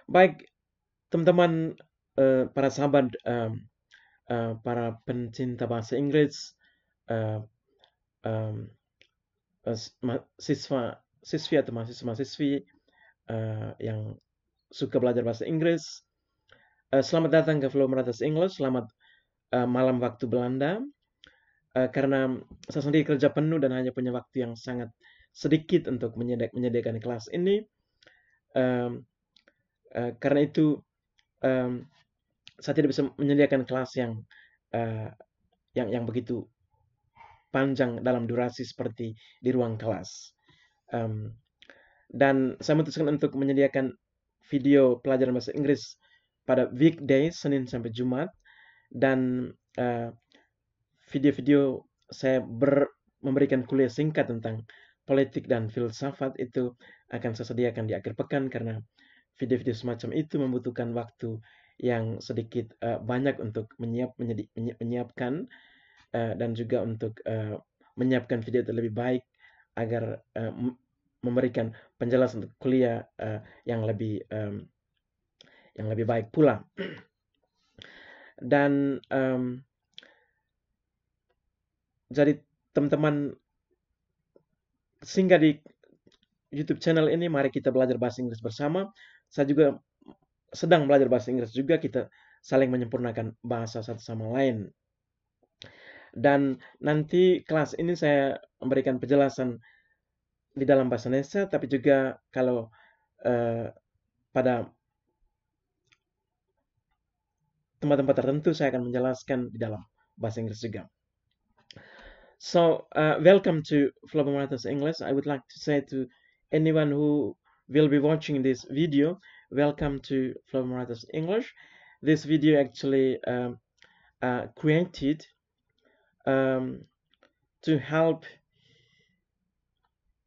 Baik, teman-teman, para sahabat, para pencinta bahasa Inggris, eh, em, siswi atau mahasiswa-mahasiswi yang suka belajar bahasa Inggris. Selamat datang ke Flow Meratas English. Selamat malam waktu Belanda. Karena saya sendiri kerja penuh dan hanya punya waktu yang sangat sedikit untuk menyediakan kelas ini. Em, karena itu saya tidak bisa menyediakan kelas uh, yang begitu panjang dalam durasi seperti di ruang kelas. Um, dan saya memutuskan untuk menyediakan video pelajaran bahasa Inggris pada weekday Senin sampai Jumat, dan video-video saya memberikan kuliah singkat tentang politik dan filsafat itu akan saya sediakan di akhir pekan, karena video-video semacam itu membutuhkan waktu yang sedikit banyak untuk menyiapkan, dan juga untuk menyiapkan video itu lebih baik agar memberikan penjelasan untuk kuliah yang lebih baik pula. Dan jadi teman-teman, singgah di YouTube channel ini, mari kita belajar bahasa Inggris bersama. Saya juga sedang belajar bahasa Inggris juga, kita saling menyempurnakan bahasa satu sama lain. Dan nanti kelas ini saya memberikan penjelasan di dalam bahasa Indonesia, tapi juga kalau pada tempat-tempat tertentu saya akan menjelaskan di dalam bahasa Inggris juga. So, welcome to Flow Marathons English. I would like to say to anyone who will be watching this video, welcome to Flow Marathons English. This video actually created to help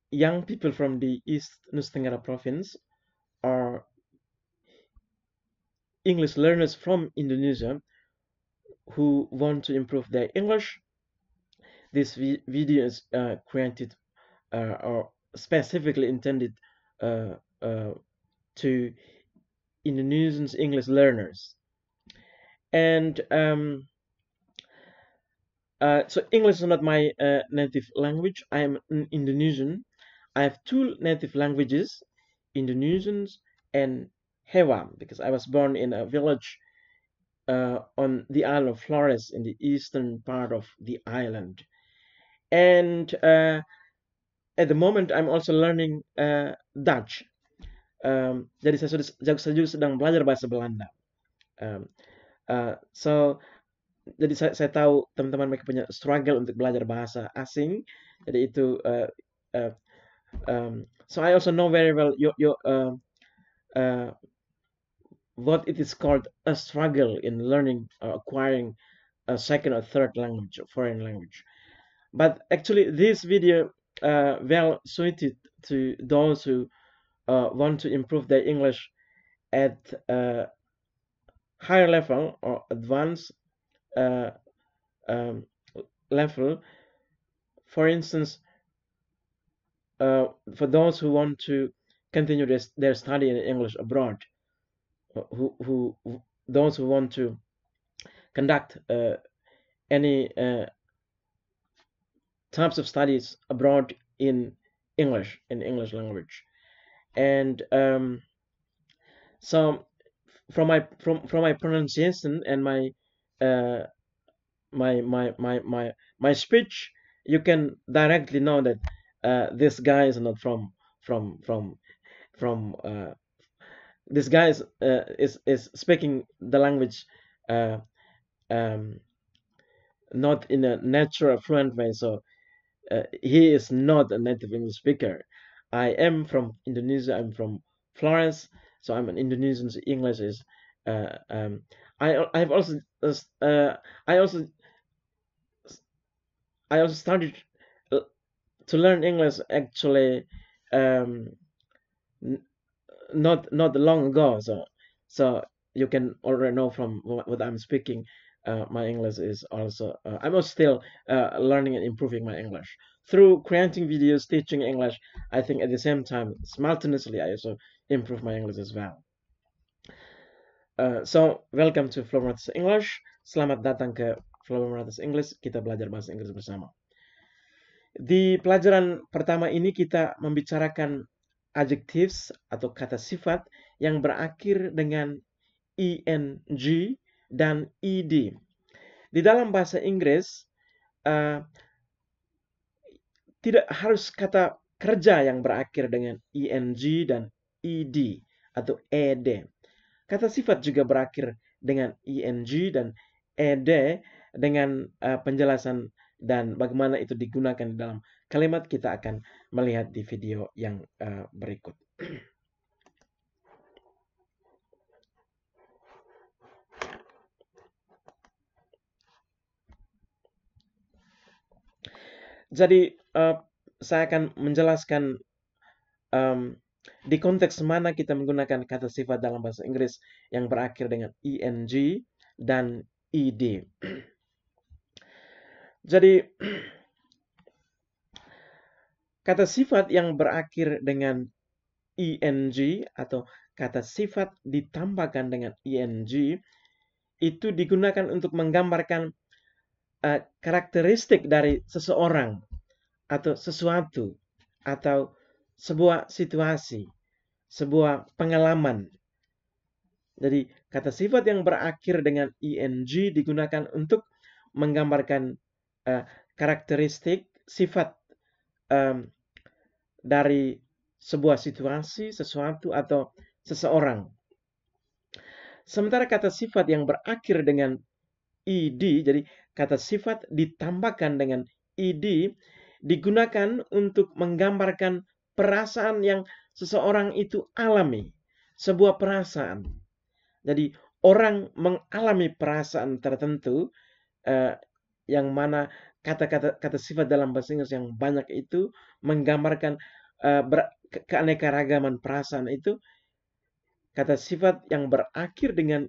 young people from the East Nusa Tenggara province, or English learners from Indonesia who want to improve their English. This video is created or specifically intended to Indonesian English learners. And so English is not my native language. I am an Indonesian. I have two native languages, Indonesian and Hewa, because I was born in a village on the island of Flores in the eastern part of the island. And at the moment I'm also learning Dutch. Jadi saya juga sedang belajar bahasa Belanda. So jadi saya tahu teman-teman mereka punya struggle untuk belajar bahasa asing. Jadi itu so I also know very well your what it is called a struggle in learning or acquiring a second or third language or foreign language. But actually this video well suited to those who want to improve their English at a higher level or advanced level. For instance, for those who want to continue their study in English abroad, those who want to conduct any types of studies abroad in English language. And so from my pronunciation and my speech, you can directly know that this guy is not from this guy is speaking the language not in a natural fluent way. So he is not a native English speaker. I am from Indonesia. I'm from Florence, so I'm an Indonesian. So English is I've also I also started to learn English actually not long ago. So you can already know from what I'm speaking. My English is also I'm also still learning and improving my English through creating videos, teaching English. I think at the same time simultaneously I also improve my English as well. So, welcome to Flow Marathas English. Selamat datang ke Flow Marathas English. Kita belajar bahasa Inggris bersama. Di pelajaran pertama ini kita membicarakan adjectives atau kata sifat yang berakhir dengan ing dan ed. Di dalam bahasa Inggris, tidak harus kata kerja yang berakhir dengan ing dan ed atau ed. Kata sifat juga berakhir dengan ing dan ed dengan penjelasan dan bagaimana itu digunakan di dalam kalimat kita akan melihat di video yang berikut. Jadi saya akan menjelaskan di konteks mana kita menggunakan kata sifat dalam bahasa Inggris yang berakhir dengan ing dan ed. Jadi kata sifat yang berakhir dengan ing atau kata sifat ditambahkan dengan ing itu digunakan untuk menggambarkan karakteristik dari seseorang atau sesuatu atau sebuah situasi, sebuah pengalaman. Jadi kata sifat yang berakhir dengan ing digunakan untuk menggambarkan karakteristik sifat dari sebuah situasi, sesuatu atau seseorang. Sementara kata sifat yang berakhir dengan ed, jadi kata sifat ditambahkan dengan ed digunakan untuk menggambarkan perasaan yang seseorang itu alami, sebuah perasaan. Jadi orang mengalami perasaan tertentu yang mana kata sifat dalam bahasa Inggris yang banyak itu menggambarkan keanekaragaman perasaan itu. Kata sifat yang berakhir dengan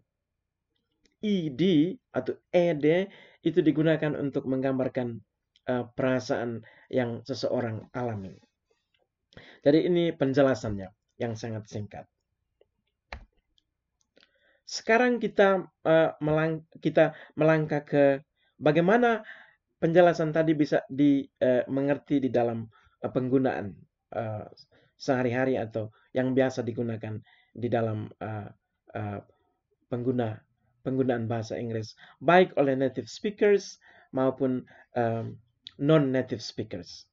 ed atau ed itu digunakan untuk menggambarkan perasaan yang seseorang alami. Jadi ini penjelasannya yang sangat singkat. Sekarang kita melangkah ke bagaimana penjelasan tadi bisa dimengerti di dalam penggunaan sehari-hari atau yang biasa digunakan di dalam penggunaan bahasa Inggris, baik oleh native speakers maupun non-native speakers.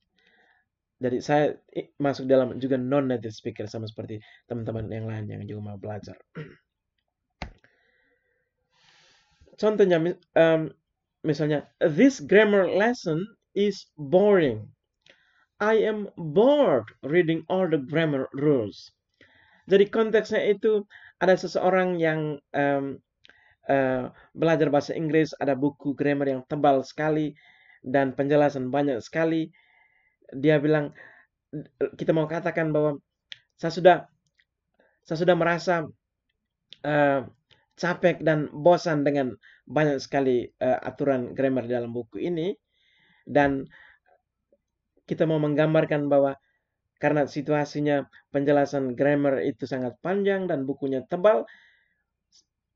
Jadi saya masuk dalam juga non-native speaker sama seperti teman-teman yang lain yang juga mau belajar. Contohnya misalnya, this grammar lesson is boring. I am bored reading all the grammar rules. Jadi konteksnya itu ada seseorang yang belajar bahasa Inggris, ada buku grammar yang tebal sekali dan penjelasan banyak sekali. Dia bilang, kita mau katakan bahwa saya sudah merasa capek dan bosan dengan banyak sekali aturan grammar dalam buku ini, dan kita mau menggambarkan bahwa karena situasinya penjelasan grammar itu sangat panjang dan bukunya tebal,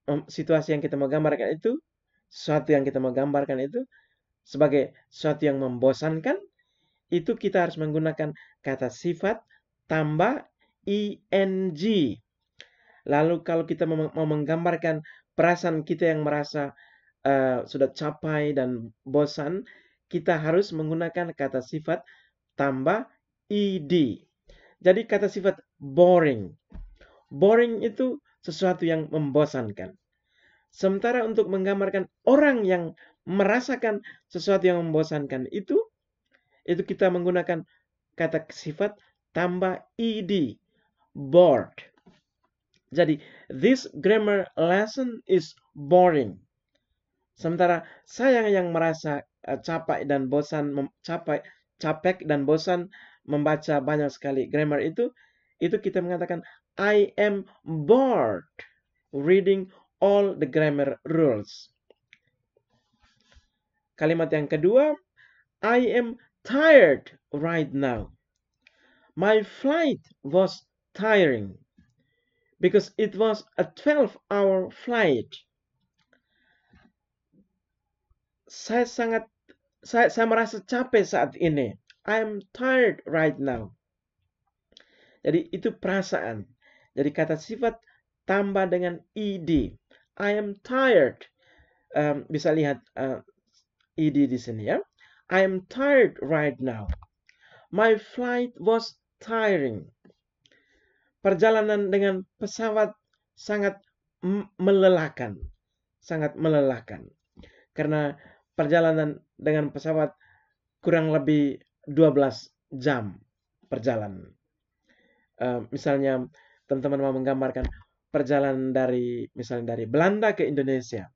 situasi yang kita mau gambarkan itu, sesuatu yang kita mau gambarkan itu sebagai sesuatu yang membosankan, itu kita harus menggunakan kata sifat tambah ing. Lalu kalau kita mau menggambarkan perasaan kita yang merasa sudah capek dan bosan, kita harus menggunakan kata sifat tambah ed. Jadi kata sifat boring. Boring itu sesuatu yang membosankan. Sementara untuk menggambarkan orang yang merasakan sesuatu yang membosankan itu kita menggunakan kata sifat tambah ed, bored. Jadi, this grammar lesson is boring. Sementara saya yang merasa capek dan bosan membaca banyak sekali grammar itu kita mengatakan I am bored reading all the grammar rules. Kalimat yang kedua, I am tired right now. My flight was tiring. because it was a 12-hour flight. Saya merasa capek saat ini. I'm tired right now. Jadi itu perasaan. Jadi kata sifat tambah dengan ed. I am tired. Bisa lihat ed di sini ya. I am tired right now. My flight was tiring. Perjalanan dengan pesawat sangat melelahkan. Sangat melelahkan. Karena perjalanan dengan pesawat kurang lebih 12 jam perjalanan. Misalnya teman-teman mau menggambarkan perjalanan misalnya dari Belanda ke Indonesia.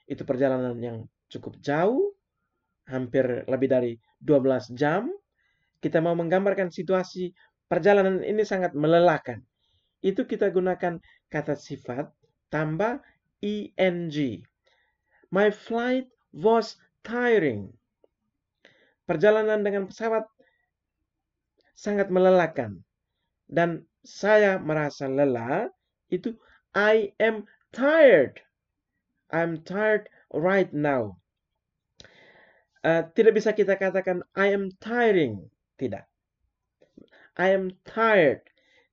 Itu perjalanan yang cukup jauh, hampir lebih dari 12 jam. Kita mau menggambarkan situasi perjalanan ini sangat melelahkan. Itu kita gunakan kata sifat tambah ing. My flight was tiring. Perjalanan dengan pesawat sangat melelahkan. Dan saya merasa lelah, itu I am tired. I'm tired right now. Tidak bisa kita katakan I am tiring. Tidak. I am tired.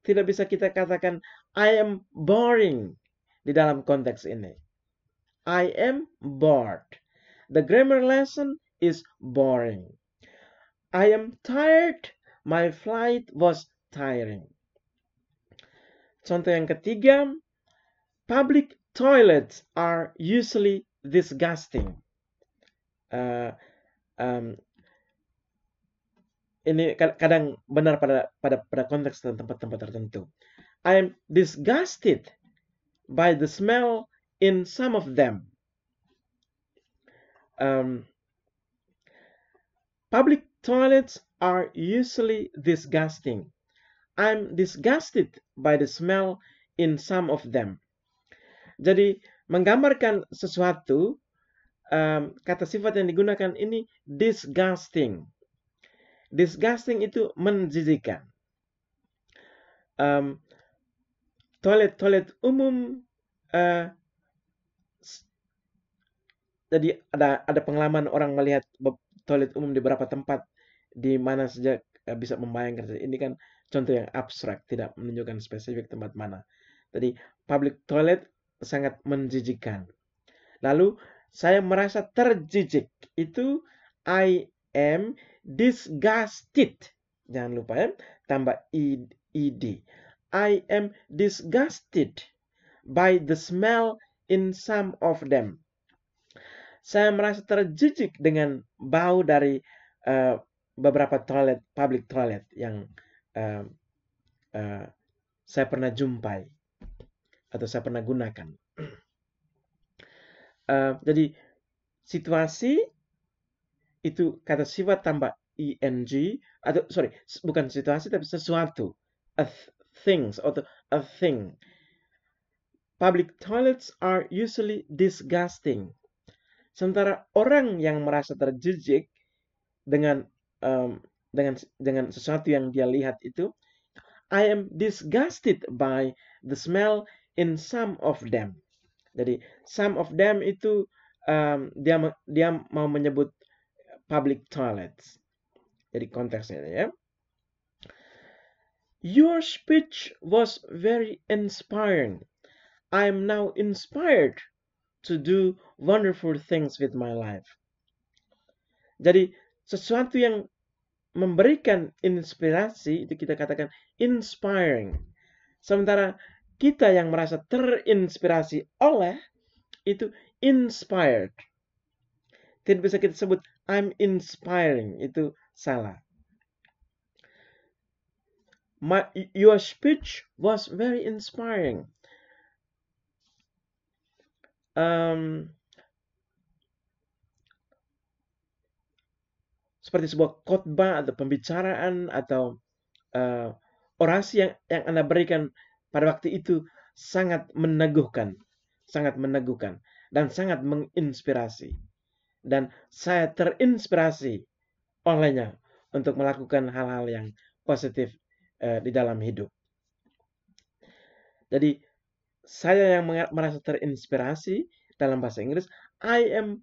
Tidak bisa kita katakan I am boring di dalam konteks ini. I am bored. The grammar lesson is boring. I am tired. My flight was tiring. Contoh yang ketiga, public toilets are usually disgusting. Ini kadang benar pada konteks tempat-tempat tertentu. I am disgusted by the smell in some of them. Public toilets are usually disgusting. I'm disgusted by the smell in some of them. Jadi menggambarkan sesuatu, kata sifat yang digunakan ini disgusting. Disgusting itu menjijikkan. Toilet umum, jadi ada pengalaman orang melihat toilet umum di beberapa tempat di mana saja bisa membayangkan. Ini kan contoh yang abstrak, tidak menunjukkan spesifik tempat mana. Jadi public toilet sangat menjijikkan. Lalu saya merasa terjijik. Itu I am disgusted. Jangan lupa ya, tambah ed. I am disgusted by the smell in some of them. Saya merasa terjijik dengan bau dari beberapa public toilet yang saya pernah jumpai atau saya pernah gunakan. Jadi situasi itu kata sifat tambah ing atau bukan situasi tapi sesuatu, things atau a thing. Public toilets are usually disgusting. Sementara orang yang merasa terjijik dengan sesuatu yang dia lihat itu, I am disgusted by the smell in some of them. Jadi some of them itu dia mau menyebut public toilets. Jadi konteksnya ya. Your speech was very inspiring. I am now inspired to do wonderful things with my life. Jadi sesuatu yang memberikan inspirasi itu kita katakan inspiring. Sementara kita yang merasa terinspirasi oleh itu inspired. Tidak bisa kita sebut I'm inspiring, itu salah. Your speech was very inspiring. Seperti sebuah khotbah atau pembicaraan atau orasi yang Anda berikan pada waktu itu sangat meneguhkan dan sangat menginspirasi. Dan saya terinspirasi olehnya untuk melakukan hal-hal yang positif di dalam hidup. Jadi saya yang merasa terinspirasi dalam bahasa Inggris, I am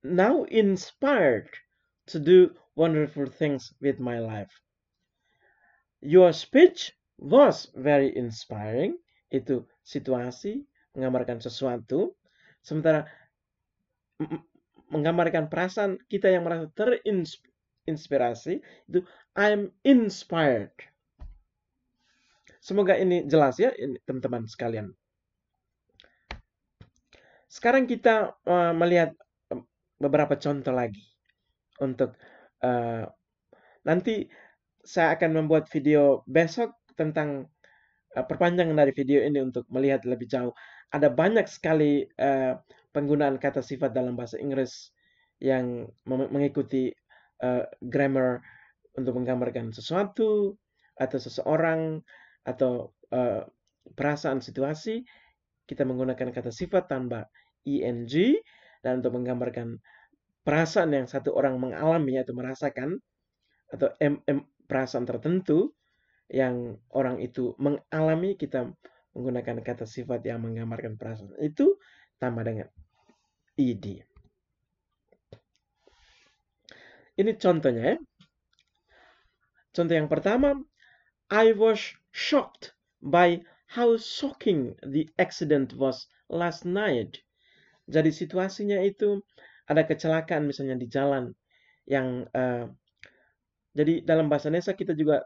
now inspired to do wonderful things with my life. Your speech was very inspiring. Itu situasi, menggambarkan sesuatu. Sementara menggambarkan perasaan kita yang merasa terinspirasi, itu I'm inspired. Semoga ini jelas ya, teman-teman sekalian. Sekarang kita melihat beberapa contoh lagi. Untuk nanti saya akan membuat video besok tentang perpanjangan dari video ini untuk melihat lebih jauh. Ada banyak sekali penggunaan kata sifat dalam bahasa Inggris yang mengikuti grammar untuk menggambarkan sesuatu atau seseorang atau perasaan situasi. Kita menggunakan kata sifat tambah ing, dan untuk menggambarkan perasaan yang satu orang mengalami atau merasakan atau perasaan tertentu yang orang itu mengalami, kita menggunakan kata sifat yang menggambarkan perasaan itu tambah dengan id. Ini contohnya ya. Contoh yang pertama, I was shocked by how shocking the accident was last night. Jadi situasinya itu ada kecelakaan misalnya di jalan yang jadi dalam bahasa Indonesia kita juga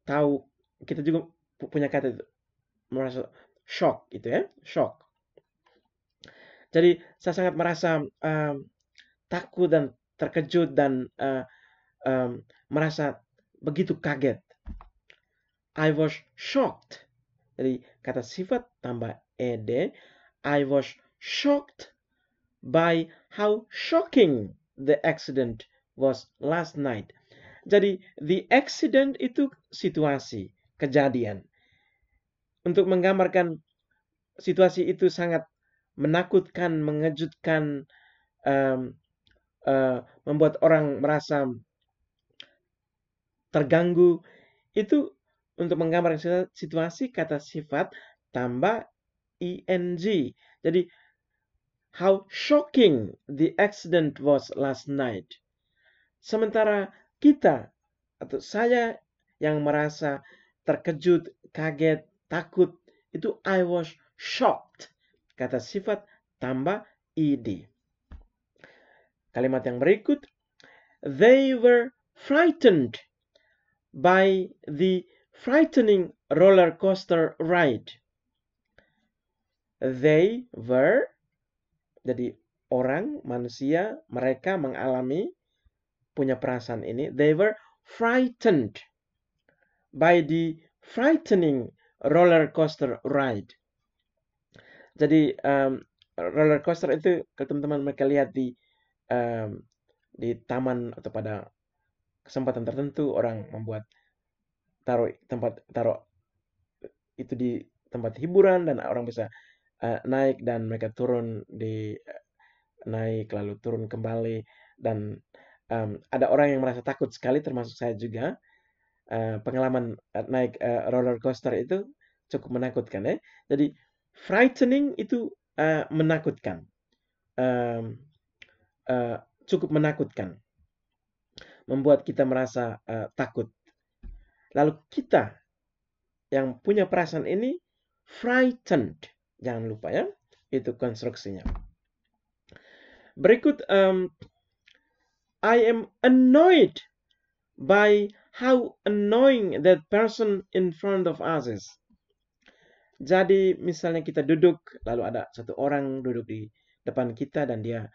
tahu, kita juga punya kata itu, merasa shock gitu ya, shock. Jadi saya sangat merasa takut dan terkejut dan merasa begitu kaget. I was shocked. Jadi kata sifat tambah ed. I was shocked by how shocking the accident was last night. Jadi the accident itu situasi, kejadian. Untuk menggambarkan situasi itu sangat menakutkan, mengejutkan, membuat orang merasa terganggu. Itu untuk menggambarkan situasi, kata sifat tambah ing. Jadi how shocking the accident was last night. Sementara kita atau saya yang merasa terkejut, kaget, takut, itu I was shocked. Kata sifat tambah id. Kalimat yang berikut, they were frightened by the frightening roller coaster ride. They were, jadi orang, manusia, mereka mengalami, punya perasaan ini. They were frightened by the frightening roller coaster ride. Jadi roller coaster itu kalau teman-teman mereka lihat di taman atau pada kesempatan tertentu, orang membuat taruh itu di tempat hiburan dan orang bisa naik dan mereka turun di naik lalu turun kembali, dan ada orang yang merasa takut sekali termasuk saya juga. Pengalaman naik roller coaster itu cukup menakutkan ya. Jadi frightening itu menakutkan, cukup menakutkan, membuat kita merasa takut. Lalu kita yang punya perasaan ini frightened, jangan lupa ya, itu konstruksinya. Berikut, I am annoyed by how annoying that person in front of us is. Jadi misalnya kita duduk, lalu ada satu orang duduk di depan kita dan dia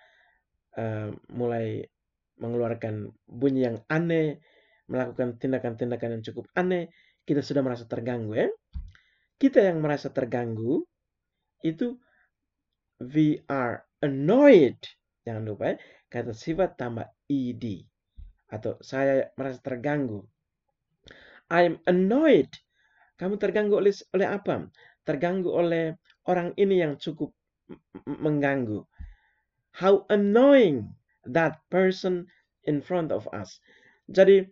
mulai mengeluarkan bunyi yang aneh, melakukan tindakan-tindakan yang cukup aneh, kita sudah merasa terganggu ya. Kita yang merasa terganggu itu we are annoyed. Jangan lupa ya, kata sifat tambah id. Atau saya merasa terganggu. I'm annoyed. Kamu terganggu oleh apa? Terganggu oleh orang ini yang cukup mengganggu. How annoying that person in front of us. Jadi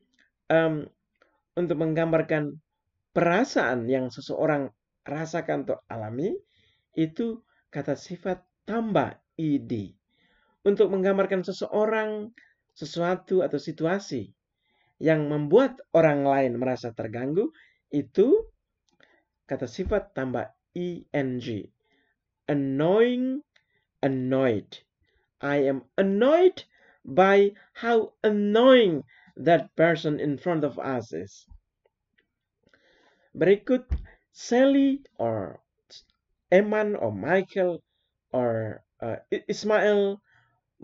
untuk menggambarkan perasaan yang seseorang rasakan atau alami, itu kata sifat tambah id. Untuk menggambarkan seseorang, sesuatu, atau situasi yang membuat orang lain merasa terganggu, itu kata sifat tambah ing. Annoying, annoyed. I am annoyed by how annoying that person in front of us is. Berikut, Sally or Eman or Michael or Ismail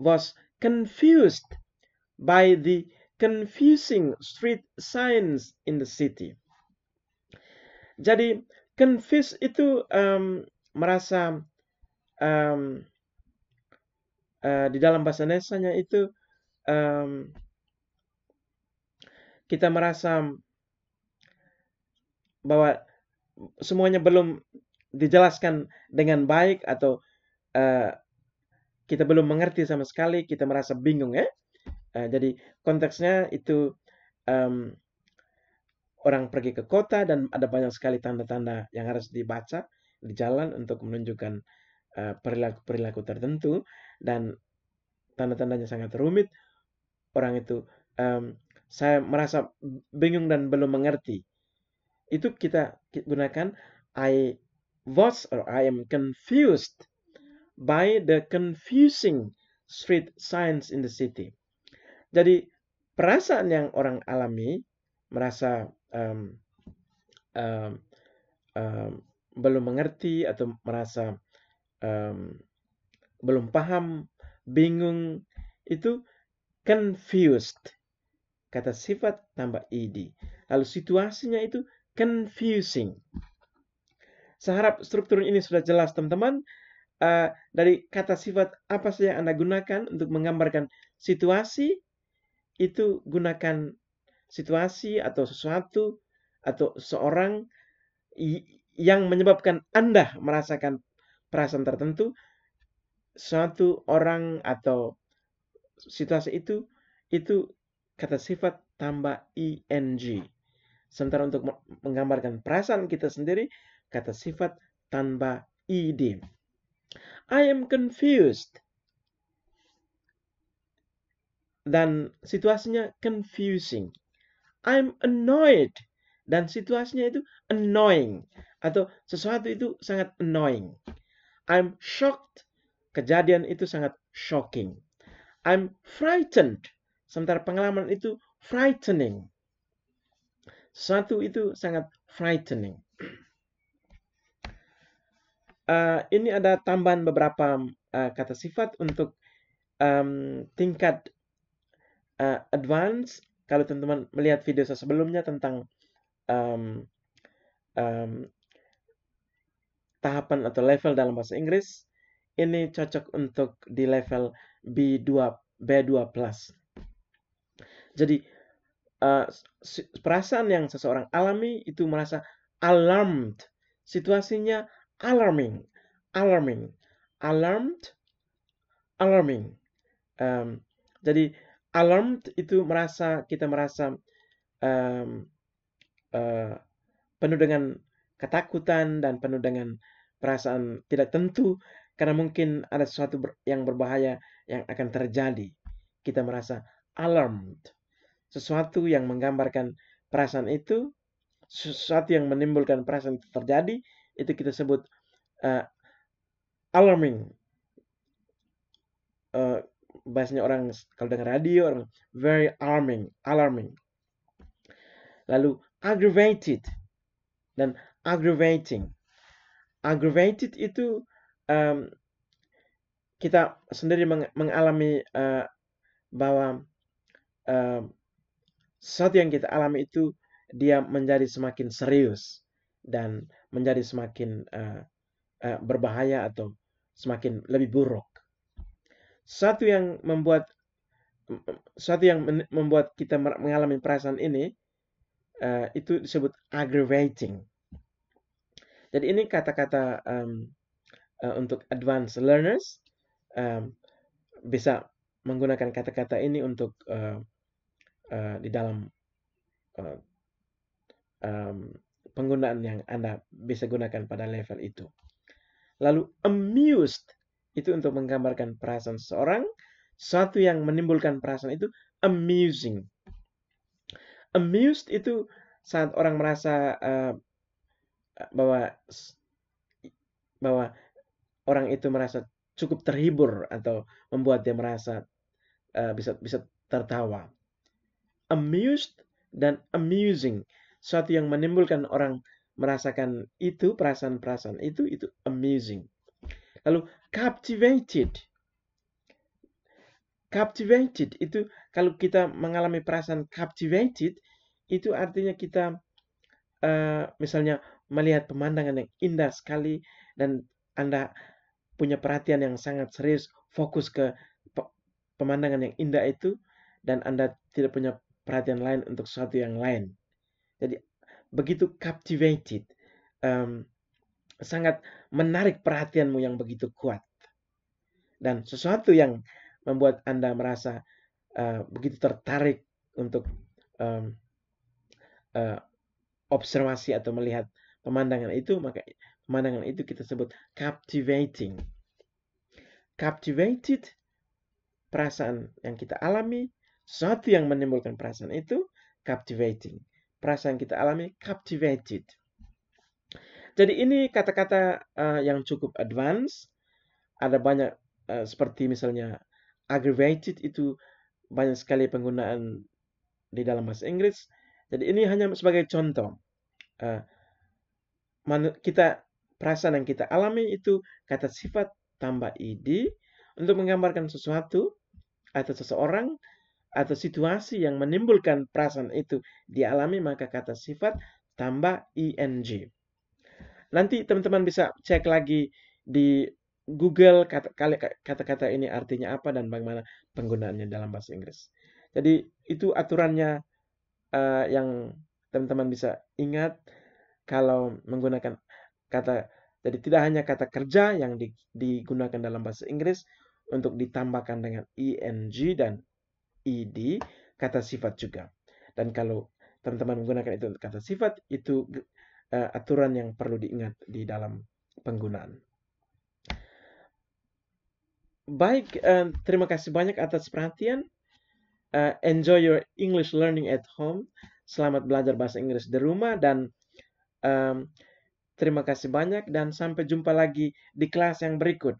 was confused by the confusing street signs in the city. Jadi, confused itu merasa di dalam bahasa Indonesianya itu kita merasa bahwa semuanya belum dijelaskan dengan baik atau kita belum mengerti sama sekali, kita merasa bingung ya. Jadi konteksnya itu orang pergi ke kota dan ada banyak sekali tanda-tanda yang harus dibaca di jalan untuk menunjukkan perilaku-perilaku tertentu, dan tanda-tandanya sangat rumit. Orang itu, saya merasa bingung dan belum mengerti. Itu kita gunakan I was or I am confused by the confusing street signs in the city. Jadi perasaan yang orang alami merasa belum mengerti atau merasa belum paham, bingung, itu confused. Kata sifat tambah id. Lalu situasinya itu confusing. Saya harap struktur ini sudah jelas, teman-teman. Dari kata sifat apa saja yang Anda gunakan untuk menggambarkan situasi, itu gunakan situasi atau sesuatu atau seorang yang menyebabkan Anda merasakan perasaan tertentu. Suatu orang atau situasi itu kata sifat tambah ing. Sementara untuk menggambarkan perasaan kita sendiri, kata sifat tambah id. I am confused. Dan situasinya confusing. I'm annoyed. Dan situasinya itu annoying. Atau sesuatu itu sangat annoying. I'm shocked. Kejadian itu sangat shocking. I'm frightened. Sementara pengalaman itu frightening. Sesuatu itu sangat frightening. Ini ada tambahan beberapa kata sifat untuk tingkat advance. Kalau teman-teman melihat video saya sebelumnya tentang tahapan atau level dalam bahasa Inggris, ini cocok untuk di level B2 plus. Jadi perasaan yang seseorang alami itu merasa alarmed. Situasinya alarming, alarming, alarmed, alarming. Jadi alarmed itu kita merasa penuh dengan ketakutan dan penuh dengan perasaan tidak tentu karena mungkin ada sesuatu yang berbahaya yang akan terjadi. Kita merasa alarmed. Sesuatu yang menggambarkan perasaan itu, sesuatu yang menimbulkan perasaan itu terjadi, itu kita sebut alarming. Bahasanya orang kalau dengar radio, orang very alarming. Lalu aggravated dan aggravating. Aggravated itu kita sendiri mengalami bahwa sesuatu yang kita alami itu dia menjadi semakin serius dan menjadi semakin berbahaya atau semakin lebih buruk. Sesuatu yang membuat kita mengalami perasaan ini itu disebut aggravating. Jadi ini kata-kata untuk advanced learners bisa menggunakan kata-kata ini untuk di dalam penggunaan yang Anda bisa gunakan pada level itu. Lalu amused itu untuk menggambarkan perasaan seseorang, sesuatu yang menimbulkan perasaan itu amusing. Amused itu saat orang merasa bahwa bahwa orang itu merasa cukup terhibur atau membuat dia merasa bisa tertawa. Amused dan amusing, sesuatu yang menimbulkan orang merasakan itu, perasaan-perasaan itu amusing. Lalu captivated. Captivated itu kalau kita mengalami perasaan captivated itu artinya kita misalnya melihat pemandangan yang indah sekali dan Anda punya perhatian yang sangat serius, fokus ke pemandangan yang indah itu dan Anda tidak punya perhatian lain untuk sesuatu yang lain. Jadi begitu captivated, sangat menarik perhatianmu yang begitu kuat. Dan sesuatu yang membuat Anda merasa begitu tertarik untuk observasi atau melihat pemandangan itu, maka pemandangan itu kita sebut captivating. Captivated, perasaan yang kita alami, sesuatu yang menimbulkan perasaan itu captivating. Perasaan kita alami captivated. Jadi ini kata-kata yang cukup advance. Ada banyak seperti misalnya aggravated itu banyak sekali penggunaan di dalam bahasa Inggris. Jadi ini hanya sebagai contoh. Kita perasaan yang kita alami itu kata sifat tambah id untuk menggambarkan sesuatu atau seseorang atau situasi yang menimbulkan perasaan itu dialami, maka kata sifat tambah ing. Nanti teman-teman bisa cek lagi di Google kata-kata ini artinya apa dan bagaimana penggunaannya dalam bahasa Inggris. Jadi itu aturannya yang teman-teman bisa ingat kalau menggunakan kata. Jadi tidak hanya kata kerja yang digunakan dalam bahasa Inggris untuk ditambahkan dengan ing dan id, kata sifat juga. Dan kalau teman-teman menggunakan itu untuk kata sifat, itu aturan yang perlu diingat di dalam penggunaan. Baik, terima kasih banyak atas perhatian. Enjoy your English learning at home. Selamat belajar bahasa Inggris di rumah dan terima kasih banyak dan sampai jumpa lagi di kelas yang berikut.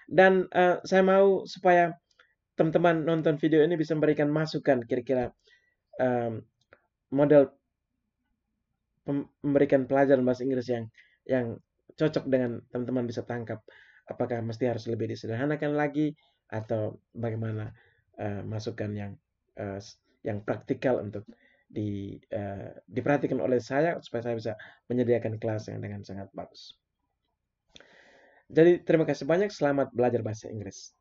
Dan saya mau supaya teman-teman nonton video ini bisa memberikan masukan kira-kira model memberikan pelajaran bahasa Inggris yang cocok dengan teman-teman bisa tangkap. Apakah mesti harus lebih disederhanakan lagi atau bagaimana masukan yang praktikal untuk diperhatikan oleh saya supaya saya bisa menyediakan kelas yang dengan sangat bagus. Jadi terima kasih banyak, selamat belajar bahasa Inggris.